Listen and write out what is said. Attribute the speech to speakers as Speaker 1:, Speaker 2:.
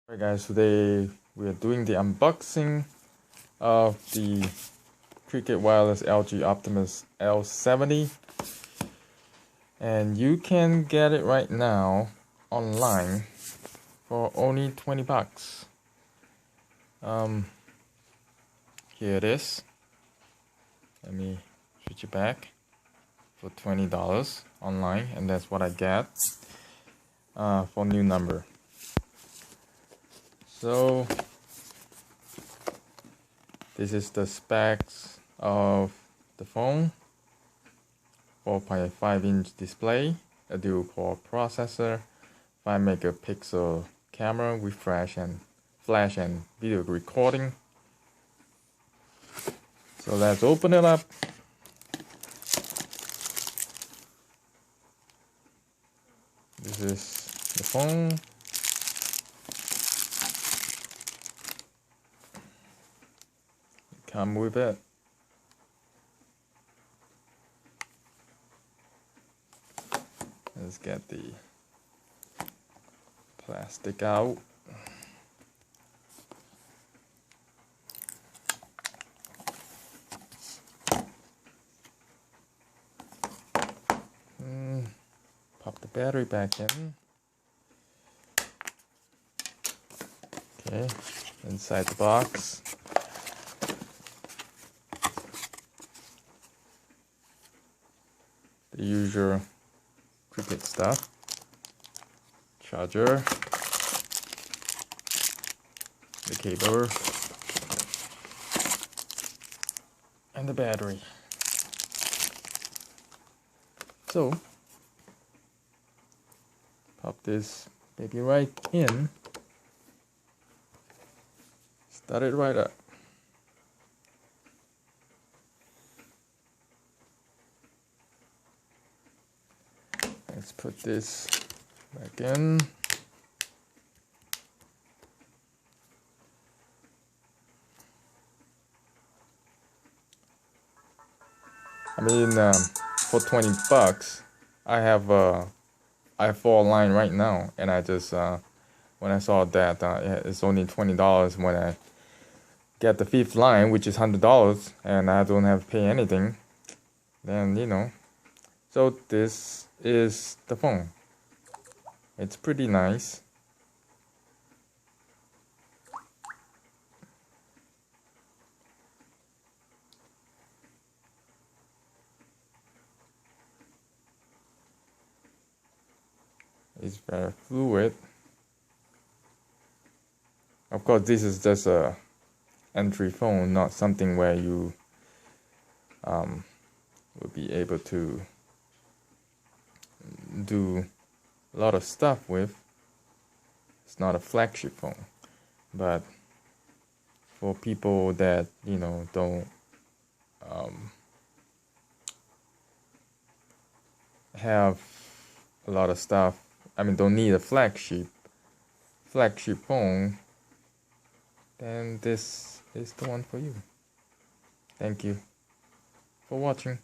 Speaker 1: Alright guys, today we are doing the unboxing of the Cricket Wireless Lg Optimus L70, and you can get it right now online for only 20 bucks. Here it is. Let me switch it back for $20 online, and that's what I get for new number. So this is the specs of the phone. 4.5-inch display, a dual-core processor, 5-megapixel camera with flash and video recording. So let's open it up. This is the phone. Come with it. Let's get the plastic out. Pop the battery back in. Okay, inside the box. The usual Cricket stuff. Charger. The cable. And the battery. So, pop this baby right in. Start it right up. Let's put this back in. I mean, for 20 bucks, I have I4 line right now, and I just when I saw that it's only $20 when I get the 5th line, which is $100, and I don't have to pay anything. Then so this is the phone. It's pretty nice. It's very fluid. Of course, this is just a entry phone, not something where you will be able to do a lot of stuff with. It's not a flagship phone, but for people that don't have a lot of stuff, don't need a flagship phone, then this is the one for you. Thank you for watching.